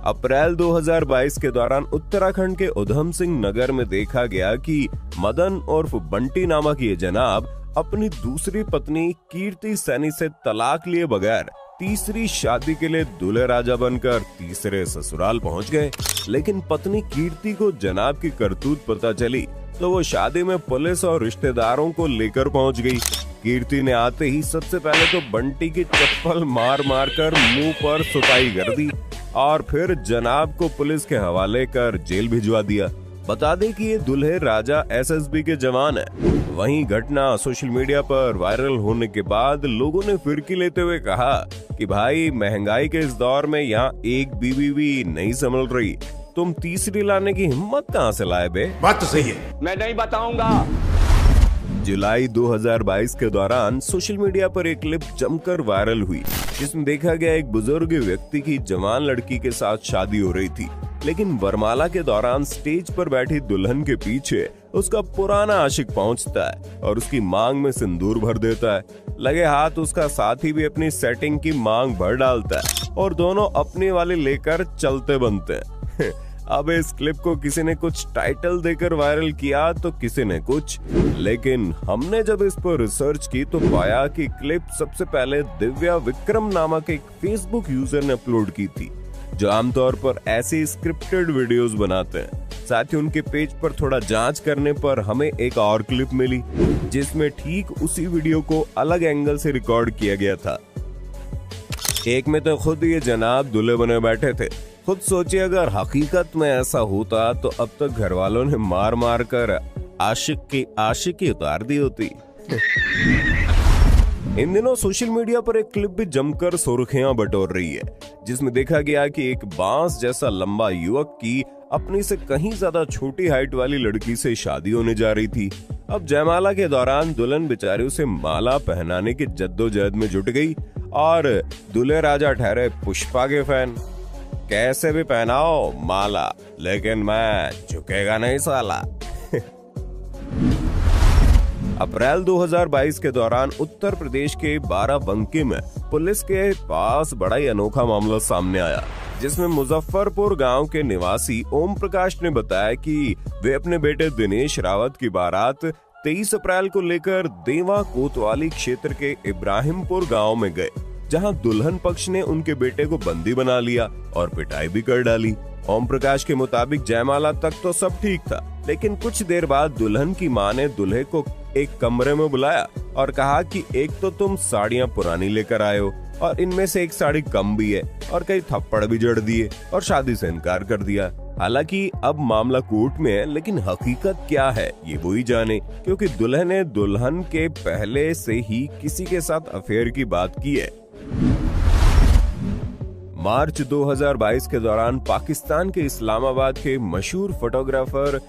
C: अप्रैल 2022 के दौरान उत्तराखंड के उधम सिंह नगर में देखा गया कि मदन उर्फ बंटी नामक ये जनाब अपनी दूसरी पत्नी कीर्ति सैनी से तलाक लिए बगैर तीसरी शादी के लिए दूल्हे राजा बनकर तीसरे ससुराल पहुंच गए। लेकिन पत्नी कीर्ति को जनाब की करतूत पता चली तो वो शादी में पुलिस और रिश्तेदारों को लेकर पहुंच गई। कीर्ति ने आते ही सबसे पहले तो बंटी की चप्पल मार कर मुंह पर सुताई कर दी और फिर जनाब को पुलिस के हवाले कर जेल भिजवा दिया। बता दें कि ये दूल्हे राजा एसएसबी के जवान है। वहीं घटना सोशल मीडिया पर वायरल होने के बाद लोगों ने फिरकी लेते हुए कहा कि भाई महंगाई के इस दौर में यहाँ एक बीवी भी नहीं संभल रही, तुम तीसरी लाने की हिम्मत कहाँ से लाए बे?
D: बात तो सही है।
O: मैं नहीं बताऊंगा।
C: जुलाई 2022 के दौरान सोशल मीडिया पर एक क्लिप जमकर वायरल हुई, जिसमें देखा गया एक बुजुर्ग व्यक्ति की जवान लड़की के साथ शादी हो रही थी। लेकिन वरमाला के दौरान स्टेज पर बैठी दुल्हन के पीछे उसका पुराना आशिक पहुंचता है और उसकी मांग में सिंदूर भर देता है। लगे हाथ उसका साथी भी अपनी सेटिंग की मांग भर डालता है और दोनों अपनी वाली लेकर चलते बनते हैं। अब इस क्लिप को किसी ने कुछ टाइटल देकर वायरल किया तो किसी ने कुछ, लेकिन हमने जब इस पर रिसर्च की तो पाया कि क्लिप सबसे पहले दिव्या विक्रम नामक एक फेसबुक यूजर ने अपलोड की थी, जो आमतौर पर ऐसी स्क्रिप्टेड वीडियोस बनाते हैं। साथ ही उनके पेज पर थोड़ा जांच करने पर हमें एक और क्लिप मिली, जिसमें ठीक उसी वीडियो को अलग एंगल से रिकॉर्ड किया गया था। एक में तो खुद ये जनाब दूल्हे बने बैठे थे। खुद सोचिए अगर हकीकत में ऐसा होता तो अब तक घर वालों ने मार कर आशिक की आशिकी उतार दी होती। इन दिनों सोशल मीडिया पर एक क्लिप भी जमकर सुर्खियां बटोर रही है, जिसमें देखा गया कि एक बांस जैसा लंबा युवक की अपनी से कहीं ज्यादा छोटी हाइट वाली लड़की से शादी होने जा रही थी। अब जयमाला के दौरान दुल्हन बेचारी उसे माला पहनाने की जद्दोजहद में जुट गई और दूल्हे राजा ठहरे पुष्पा के फैन। कैसे भी पहनाओ माला, लेकिन मैं झुकेगा नहीं साला। अप्रैल 2022 के दौरान उत्तर प्रदेश के बाराबंकी में पुलिस के पास बड़ा ही अनोखा मामला सामने आया, जिसमें मुजफ्फरपुर गांव के निवासी ओम प्रकाश ने बताया कि वे अपने बेटे दिनेश रावत की बारात 23 अप्रैल को लेकर देवा कोतवाली क्षेत्र के इब्राहिमपुर गांव में गए, जहां दुल्हन पक्ष ने उनके बेटे को बंदी बना लिया और पिटाई भी कर डाली। ओम प्रकाश के मुताबिक जयमाला तक तो सब ठीक था, लेकिन कुछ देर बाद दुल्हन की मां ने दूल्हे को एक कमरे में बुलाया और कहा कि एक तो तुम साड़ियां पुरानी लेकर आए हो और इनमें से एक साड़ी कम भी है, और कई थप्पड़ भी जड़ दिए और शादी से इनकार कर दिया। हालांकि अब मामला कोर्ट में है, लेकिन हकीकत क्या है ये वो ही जाने, क्योंकि दूल्हे ने दुल्हन के पहले से ही किसी के साथ अफेयर की बात की है। मार्च 2022 के दौरान पाकिस्तान के इस्लामाबाद के मशहूर फोटोग्राफर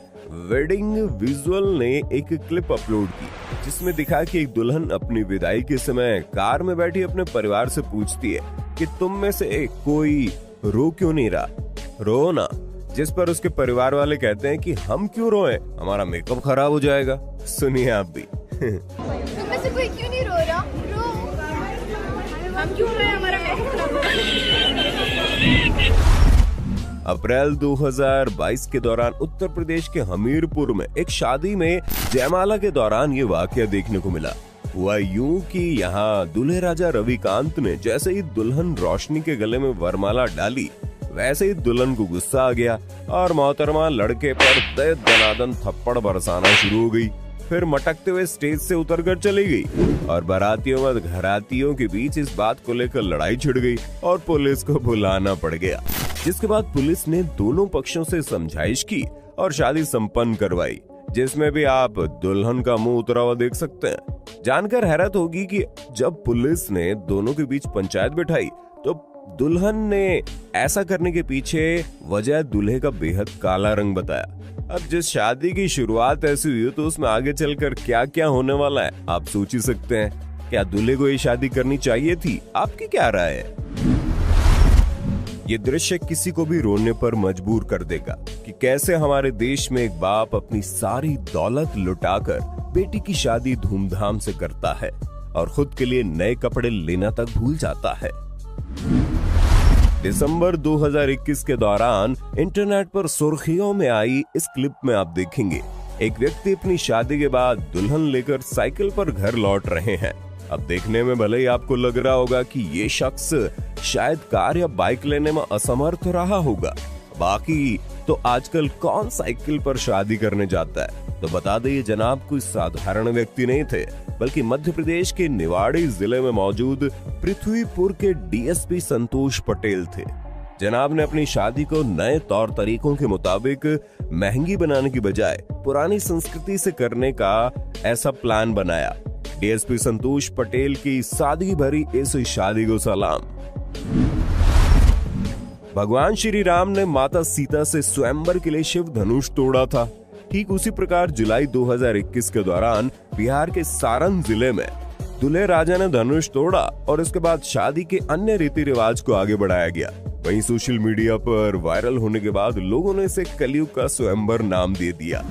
C: वेडिंग विजुअल ने एक क्लिप अपलोड की, जिसमें दिखा कि एक दुल्हन अपनी विदाई के समय कार में बैठी अपने परिवार से पूछती है कि तुम में से कोई रो क्यों नहीं रहा, रो ना। जिस पर उसके परिवार वाले कहते हैं कि हम क्यों रोएं, हमारा मेकअप खराब हो जाएगा। सुनिए आप भी।
P: तुम में से कोई क्यों नहीं रो रहा, रो, हम क्यों रोए, हमारा मेकअप खराब हो जाएगा।
C: अप्रैल 2022 के दौरान उत्तर प्रदेश के हमीरपुर में एक शादी में जयमाला के दौरान ये वाकया देखने को मिला। हुआ यूं कि यहाँ दूल्हे राजा रविकांत ने जैसे ही दुल्हन रोशनी के गले में वरमाला डाली, वैसे ही दुल्हन को गुस्सा आ गया और मोहतरमा लड़के पर दे दनादन थप्पड़ बरसाना शुरू हो गई। फिर मटकते हुए स्टेज से उतरकर चली गई और बारातियों व घरातियों के बीच इस बात को लेकर लड़ाई छिड़ गई और पुलिस को बुलाना पड़ गया, जिसके बाद पुलिस ने दोनों पक्षों से समझाइश की और शादी संपन्न करवाई, जिसमें भी आप दुल्हन का मुंह उतरा हुआ देख सकते हैं। जानकर हैरत होगी कि जब पुलिस ने दोनों के बीच पंचायत बिठाई तो दुल्हन ने ऐसा करने के पीछे वजह दूल्हे का बेहद काला रंग बताया। अब जिस शादी की शुरुआत ऐसी हुई तो उसमें आगे चलकर क्या क्या होने वाला है आप सोच ही सकते हैं। क्या दूल्हे को ये शादी करनी चाहिए थी? आपकी क्या राय है? ये दृश्य किसी को भी रोने पर मजबूर कर देगा कि कैसे हमारे देश में एक बाप अपनी सारी दौलत लुटाकर बेटी की शादी धूमधाम से करता है और खुद के लिए नए कपड़े लेना तक भूल जाता है। दिसंबर 2021 के दौरान इंटरनेट पर सुर्खियों में आई इस क्लिप में आप देखेंगे एक व्यक्ति अपनी शादी के बाद दुल्हन लेकर साइकिल पर घर लौट रहे हैं। अब देखने में भले ही आपको लग रहा होगा कि ये शख्स शायद कार या बाइक लेने में असमर्थ रहा होगा, बाकी तो आजकल कौन साइकिल पर शादी करने जाता है। तो बता दें, ये जनाब कोई साधारण व्यक्ति नहीं थे, बल्कि मध्य प्रदेश के निवाड़ी जिले में मौजूद पृथ्वीपुर के डीएसपी संतोष पटेल थे। जनाब ने अपनी शादी को नए तौर तरीकों के मुताबिक महंगी बनाने की बजाय पुरानी संस्कृति से करने का ऐसा प्लान बनाया। डीएसपी संतोष पटेल की सादगी भरी इस शादी को सलाम। भगवान श्री राम ने माता सीता से स्वयंवर के लिए शिव धनुष तोड़ा था। ठीक उसी प्रकार जुलाई 2021 के दौरान बिहार के सारण जिले में दूल्हे राजा ने धनुष तोड़ा और उसके बाद शादी के अन्य रीति रिवाज को आगे बढ़ाया गया। वहीं सोशल मीडिया पर वायरल होने के बाद लोगों ने इसे कलयुग का स्वयंवर नाम दे दिया।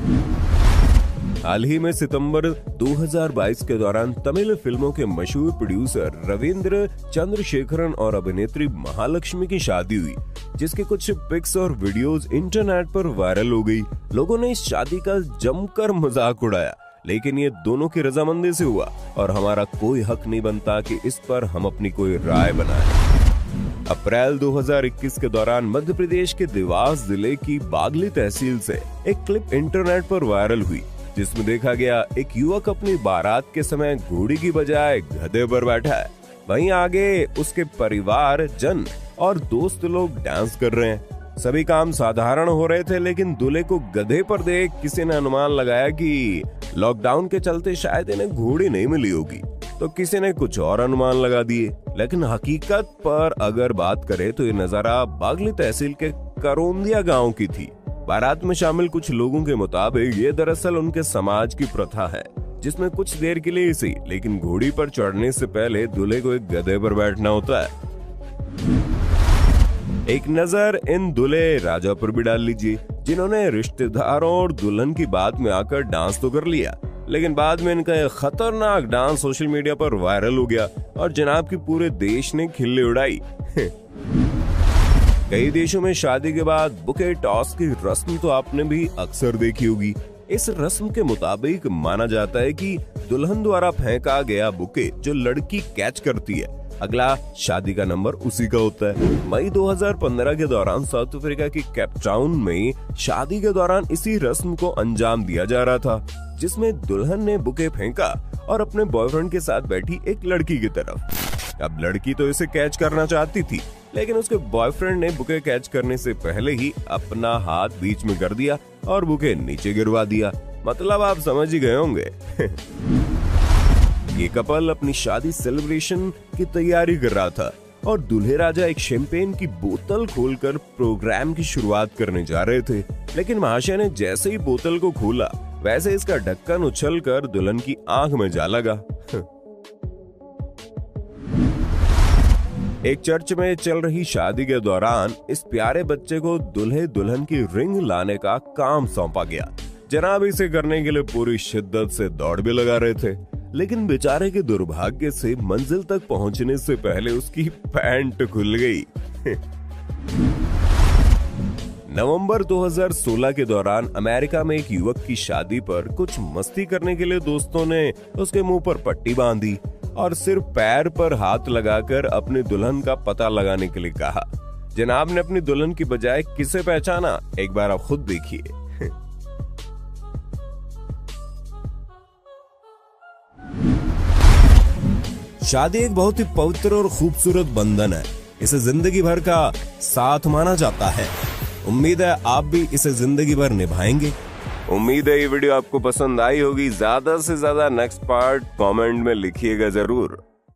C: हाल ही में सितंबर 2022 के दौरान तमिल फिल्मों के मशहूर प्रोड्यूसर रविंद्र चंद्रशेखरन और अभिनेत्री महालक्ष्मी की शादी हुई, जिसके कुछ पिक्स और वीडियोस इंटरनेट पर वायरल हो गई। लोगों ने इस शादी का जमकर मजाक उड़ाया, लेकिन ये दोनों की रजामंदी से हुआ और हमारा कोई हक नहीं बनता कि इस पर हम अपनी कोई राय बनाएं। अप्रैल 2021 के दौरान मध्य प्रदेश के देवास जिले की बागली तहसील से एक क्लिप इंटरनेट पर वायरल हुई, जिसमें देखा गया एक युवक अपनी बारात के समय घोड़ी की बजाय गधे पर बैठा है। वहीं आगे उसके परिवार जन और दोस्त लोग डांस कर रहे हैं। सभी काम साधारण हो रहे थे, लेकिन दूल्हे को गधे पर देख किसी ने अनुमान लगाया कि लॉकडाउन के चलते शायद इन्हें घोड़ी नहीं मिली होगी, तो किसी ने कुछ और अनुमान लगा दिए। लेकिन हकीकत पर अगर बात करें तो ये नजारा बागली तहसील के करोंदिया गांव की थी, बारात में शामिल कुछ लोगों के मुताबिक ये दरअसल उनके समाज की प्रथा है, जिसमें कुछ देर के लिए इसी लेकिन घोड़ी पर चढ़ने से पहले दूल्हे को एक गधे पर बैठना होता है। एक नजर इन दूल्हे राजा पर भी डाल लीजिए, जिन्होंने रिश्तेदारों और दुल्हन की बात में आकर डांस तो कर लिया, लेकिन बाद में इनका एक खतरनाक डांस सोशल मीडिया पर वायरल हो गया और जनाब की पूरे देश ने खिल्ली उड़ाई। कई देशों में शादी के बाद बुके टॉस की रस्म तो आपने भी अक्सर देखी होगी। इस रस्म के मुताबिक माना जाता है कि दुल्हन द्वारा फेंका गया बुके जो लड़की कैच करती है, अगला शादी का नंबर उसी का होता है। मई 2015 के दौरान साउथ अफ्रीका की केपटाउन में शादी के दौरान इसी रस्म को अंजाम दिया जा रहा था, जिसमें दुल्हन ने बुके फेंका और अपने बॉयफ्रेंड के साथ बैठी एक लड़की की तरफ। अब लड़की तो इसे कैच करना चाहती थी, लेकिन उसके बॉयफ्रेंड ने बुके कैच करने से पहले ही अपना हाथ बीच में कर दिया और बुके नीचे गिरवा दिया। मतलब आप समझ ही गए होंगे। ये कपल अपनी शादी सेलिब्रेशन की तैयारी कर रहा था और दूल्हे राजा एक शैंपेन की बोतल खोलकर प्रोग्राम की शुरुआत करने जा रहे थे, लेकिन महाशय ने जैसे ही बोतल को खोला वैसे इसका ढक्कन उछलकर दुल्हन की आंख में जा लगा। एक चर्च में चल रही शादी के दौरान इस प्यारे बच्चे को दूल्हे दुल्हन की रिंग लाने का काम सौंपा गया। जनाब इसे करने के लिए पूरी शिद्दत से दौड़ भी लगा रहे थे, लेकिन बेचारे के दुर्भाग्य से मंजिल तक पहुंचने से पहले उसकी पैंट खुल गई। नवंबर 2016 के दौरान अमेरिका में एक युवक की शादी पर कुछ मस्ती करने के लिए दोस्तों ने उसके मुंह पर पट्टी बांधी और सिर्फ पैर पर हाथ लगाकर अपनी दुल्हन का पता लगाने के लिए कहा। जनाब ने अपनी दुल्हन की बजाय किसे पहचाना, एक बार आप खुद देखिए। शादी एक बहुत ही पवित्र और खूबसूरत बंधन है। इसे जिंदगी भर का साथ माना जाता है। उम्मीद है आप भी इसे जिंदगी भर निभाएंगे। उम्मीद है ये वीडियो आपको पसंद आई होगी। ज्यादा से ज्यादा नेक्स्ट पार्ट कमेंट में लिखिएगा जरूर।